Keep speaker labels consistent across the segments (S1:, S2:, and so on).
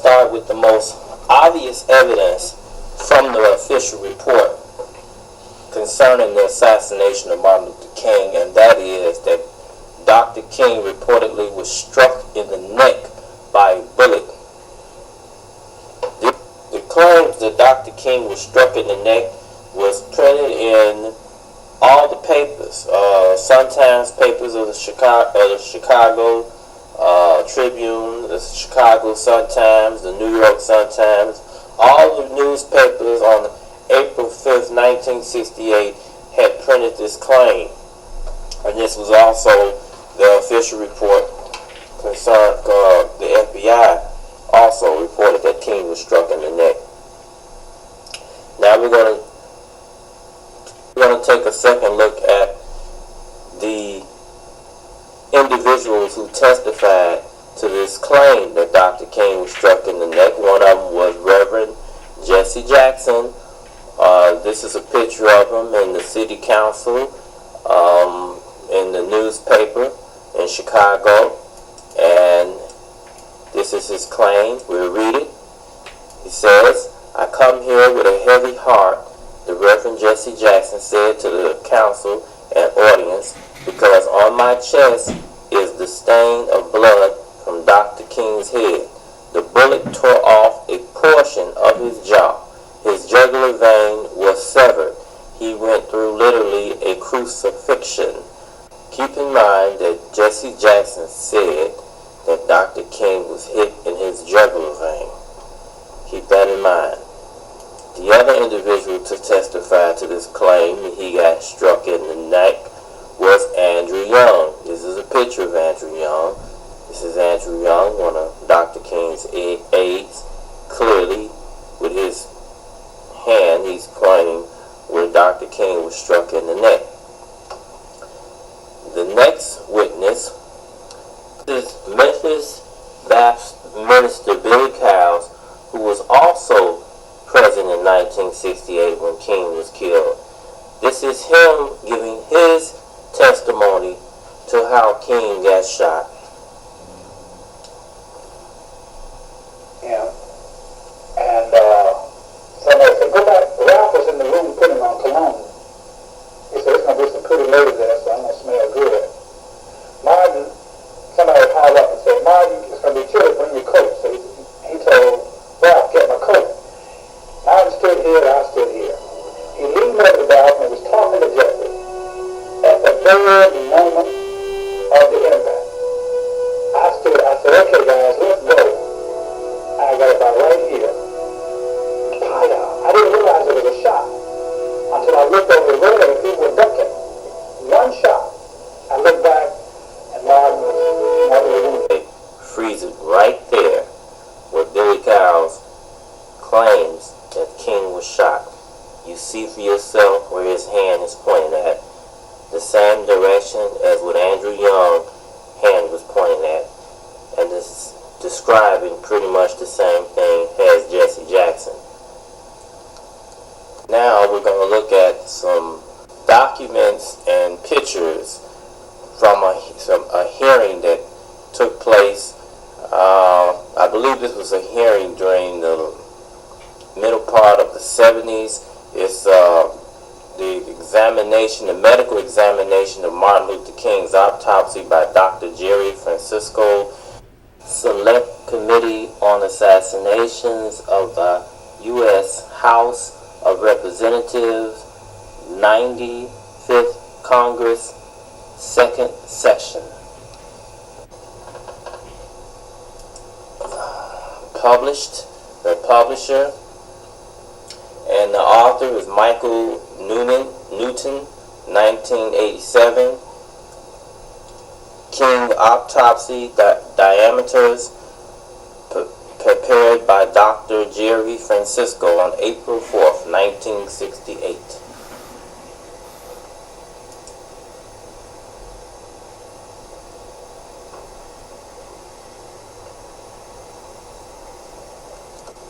S1: start with the most obvious evidence from the official report concerning the assassination of Martin Luther King, and that is that Dr. King reportedly was struck in the neck by a bullet. The claims that Dr. King was struck in the neck was printed in all the papers, Sun-Times papers of the Chicago Tribune, the Chicago Sun-Times, the New York Sun-Times. All the newspapers on April 5th, 1968 had printed this claim, and this was also the official report concerned. The FBI also reported that King was struck in the neck. Now we're going to take a second look at the individuals who testified to this claim that Dr. King was struck in the neck. One of them was Reverend Jesse Jackson. This is a picture of him in the city council, in the newspaper in Chicago, and this is his claim. We'll read it. He says, "I come here with a heavy heart," the Reverend Jesse Jackson said to the council and audience, "because on my chest is the stain of blood from Dr. King's head. The bullet tore off a portion of his jaw. His jugular vein was severed. He went through literally a crucifixion." Keep in mind that Jesse Jackson said that Dr. King was hit in his jugular vein. Keep that in mind. The other individual to testify to this claim that he got struck in the neck was Andrew Young. This is a picture of Andrew Young. This is Andrew Young, one of Dr. King's aides. Clearly, with his hand, he's pointing where Dr. King was struck in the neck. The next witness is Memphis Baptist minister Billy Cowles, who was also present in 1968 when King was killed. This is him giving his testimony to how King got shot.
S2: Yeah. And somebody said, "Go back." Ralph was in the room putting on cologne. He said, "It's going to be some pretty ladies there, so I'm going to smell good." Martin, somebody called up and said, "Martin, it's going to be chilly, bring your coat." So he told Ralph, "Get my coat." Martin stood here and I stood here. He leaned over the valve and was talking to Jesse at the very moment of the impact. I said, "Okay guys, let's go." I got about right here. I didn't realize it was a shot until I looked over the road and people were ducking. One shot. I looked back and Martin was
S1: freeze it right there where Billy Cowles claims that King was shot. You see for yourself where his hand is pointing at, the same direction as what Andrew Young's hand was pointing at, and it's describing pretty much the same thing as Jesse Jackson. Now we're going to look at some documents and pictures from a hearing that took place. I believe this was a hearing during the middle part of the 70s. It's the medical examination of Martin Luther King's autopsy by Dr. Jerry Francisco, Select Committee on Assassinations of the U.S. House of Representatives, 95th Congress, 2nd Section. Published, the publisher and the author is Michael Newton, 1987. King autopsy diameters prepared by Dr. Jerry Francisco on April 4th, 1968.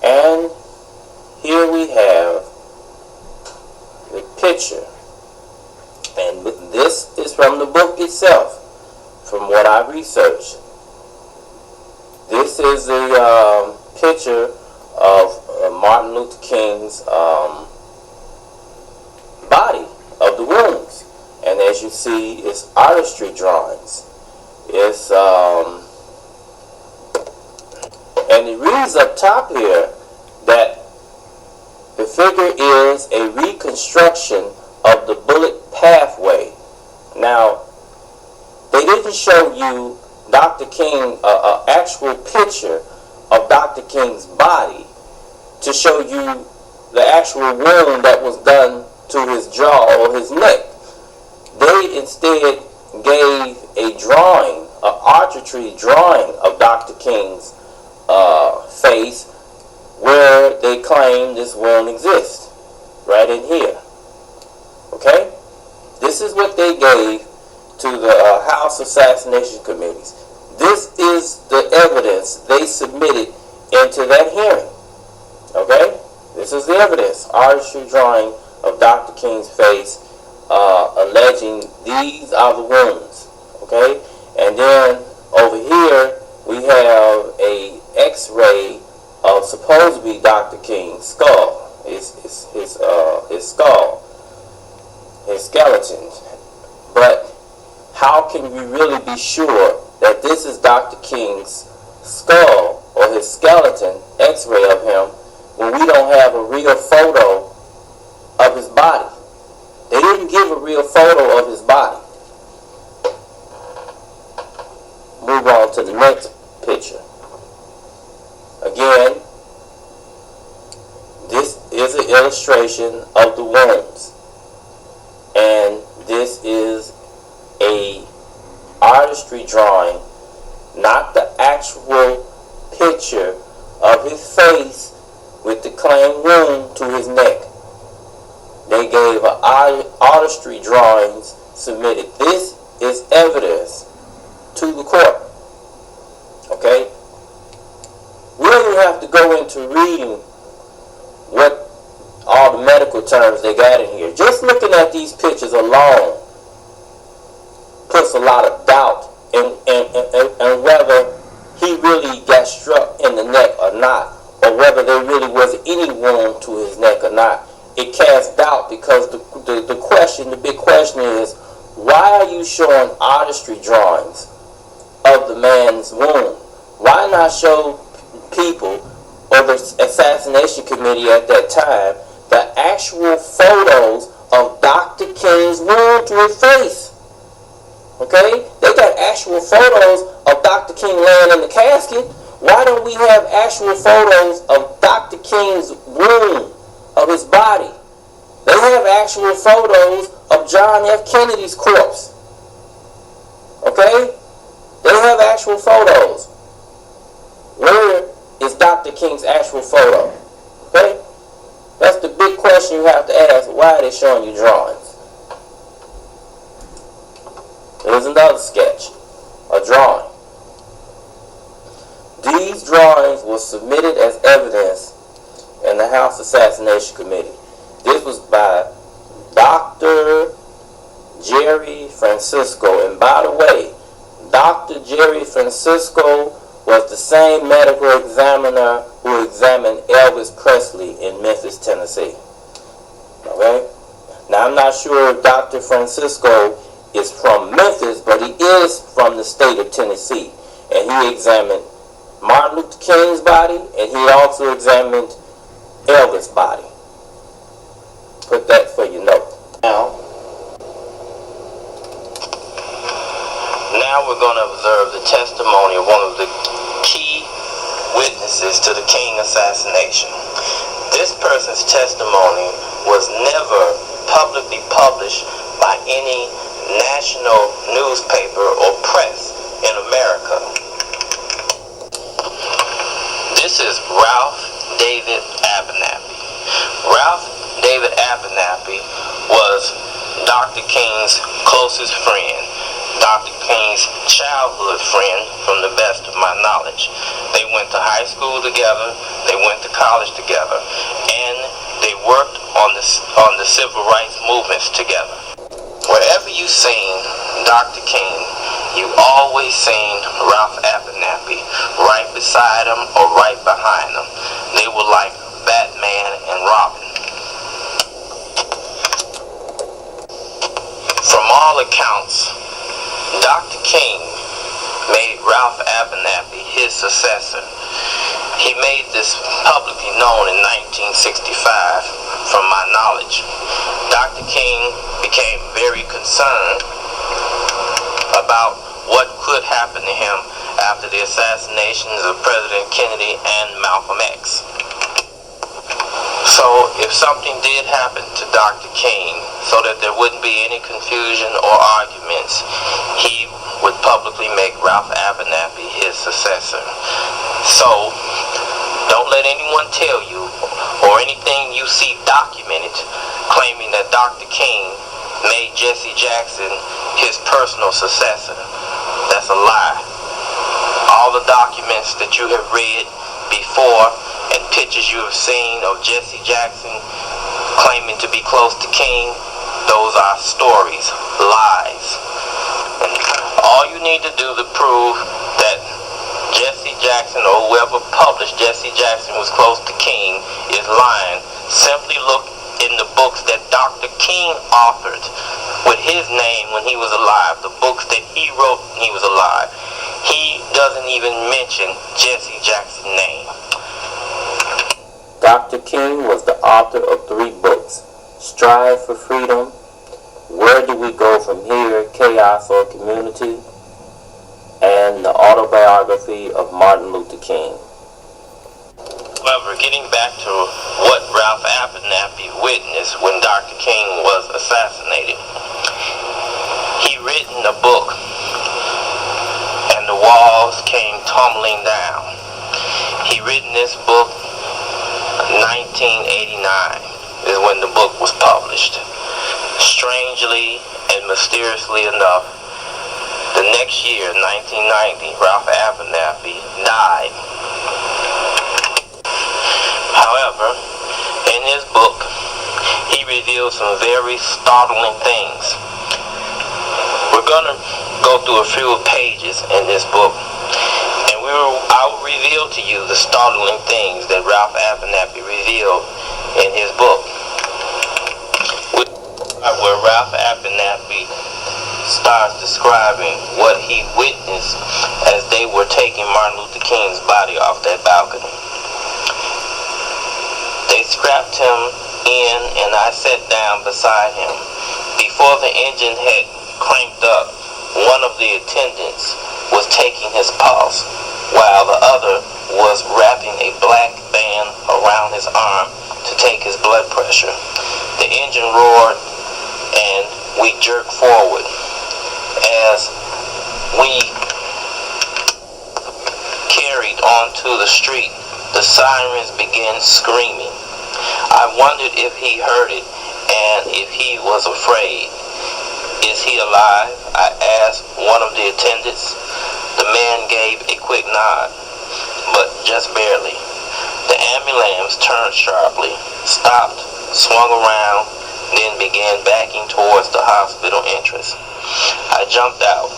S1: And here we have the picture, and this is from the book itself, from what I researched. This is the picture of Martin Luther King's body of the wounds, and as you see, it's artistry drawings. It's and it reads up top here that the figure is a reconstruction of the bullet pathway. Now, they didn't show you Dr. King, an actual picture of Dr. King's body to show you the actual wound that was done to his jaw or his neck. They instead gave a drawing, an artistry drawing of Dr. King's face, where they claim this wound exists, right in here. Okay? This is what they gave to the House Assassination Committees. This is the evidence they submitted into that hearing. Okay? This is the evidence. Artistry drawing of Dr. King's face, alleging these are the wounds. Okay? And then over here we have a X-ray of supposedly Dr. King's skull. His skull, his skeleton. But how can we really be sure that this is Dr. King's skull or his skeleton X-ray of him when we don't have a real photo of his body? They didn't give a real photo of his body. Move on to the next picture. Again, this is an illustration of the wounds, and this is a artistry drawing, not the actual picture of his face with the claimed wound to his neck. They gave artistry drawings submitted. This is evidence to the court. Okay? We don't even have to go into reading what all the medical terms they got in here. Just looking at these pictures alone puts a lot of doubt in whether he really got struck in the neck or not, or whether there really was any wound to his neck or not. It casts doubt because the big question is, why are you showing artistry drawings of the man's wound? Why not show people or the assassination committee at that time the actual photos of Dr. King's wound to his face? Okay? They got actual photos of Dr. King laying in the casket. Why don't we have actual photos of Dr. King's wound of his body? They have actual photos of John F. Kennedy's corpse. Okay? They have actual photos. Where is Dr. King's actual photo? Okay? That's the big question you have to ask. Why are they showing you drawings? Here's another sketch, a drawing. These drawings were submitted as evidence in the House Assassination Committee. This was by Dr. Jerry Francisco. And by the way, Dr. Jerry Francisco was the same medical examiner who examined Elvis Presley in Memphis, Tennessee. Okay? Now, I'm not sure if Dr. Francisco is from Memphis, but he is from the state of Tennessee. And he examined Martin Luther King's body, and he also examined Elvis' body. Put that for your note. Now we're going to observe the testimony of one of the key witnesses to the King assassination. This person's testimony was never publicly published by any national newspaper or press in America. This is Ralph David Abernathy. Ralph David Abernathy was Dr. King's closest friend, Dr. King's childhood friend from the best of my knowledge. They went to high school together, they went to college together, and they worked on the civil rights movements together. Wherever you've seen Dr. King, you always seen Ralph Abernathy right beside him or right behind him. They were like Batman and Robin. From all accounts, Dr. King made Ralph Abernathy his successor. He made this publicly known in 1965, from my knowledge. Dr. King became very concerned about what could happen to him after the assassinations of President Kennedy and Malcolm X. So if something did happen to Dr. King, so that there wouldn't be any confusion or arguments, he would publicly make Ralph Abernathy his successor. So don't let anyone tell you, or anything you see documented, claiming that Dr. King made Jesse Jackson his personal successor. That's a lie. All the documents that you have read before and pictures you have seen of Jesse Jackson claiming to be close to King, those are stories, lies. And all you need to do to prove that Jesse Jackson or whoever published Jesse Jackson was close to King is lying, simply look in the books that Dr. King authored with his name when he was alive, the books that he wrote when he was alive. He doesn't even mention Jesse Jackson's name. Dr. King was the author of 3 books: Strive for Freedom, Where Do We Go From Here, Chaos or Community, and the autobiography of Martin Luther King. However, getting back to what Ralph Abernathy witnessed when Dr. King was assassinated, he written a book and the walls came tumbling down. He written this book 1989 is when the book was published. Strangely and mysteriously enough, the next year, 1990, Ralph Abernathy died. However, in his book, he revealed some very startling things. We're going to go through a few pages in this book, and I will reveal to you the startling things that Ralph Abernathy revealed in his book. Where Ralph Abernathy starts describing what he witnessed as they were taking Martin Luther King's body off that balcony. They strapped him in and I sat down beside him. Before the engine had cranked up, one of the attendants was taking his pulse, while the other was wrapping a black band around his arm to take his blood pressure. The engine roared and we jerked forward. As we carried onto the street, the sirens began screaming. I wondered if he heard it and if he was afraid. Is he alive? I asked one of the attendants. The man gave a quick nod, but just barely. The ambulance turned sharply, stopped, swung around, then began backing towards the hospital entrance. I jumped out,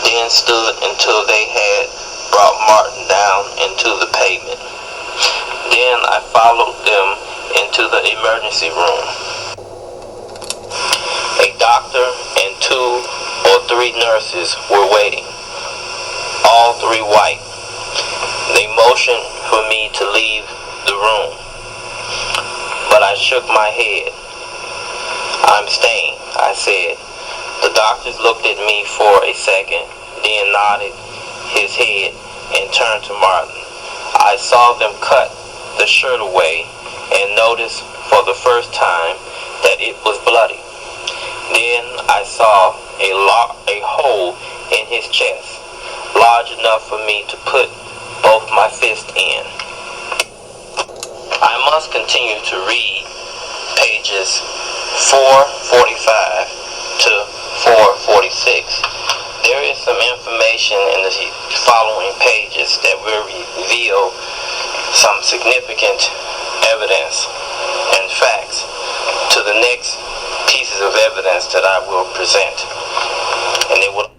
S1: then stood until they had brought Martin down into the pavement. Then I followed them into the emergency room. A doctor and 2 or 3 nurses were waiting, all 3 white. They motioned for me to leave the room, but I shook my head. I'm staying, I said. The doctors looked at me for a second, then nodded his head and turned to Martin. I saw them cut the shirt away and noticed for the first time that it was bloody. Then I saw a hole in his chest, large enough for me to put both my fists in. I must continue to read pages 445 to 446. There is some information in the following pages that will reveal some significant evidence and facts to the next pieces of evidence that I will present. And they will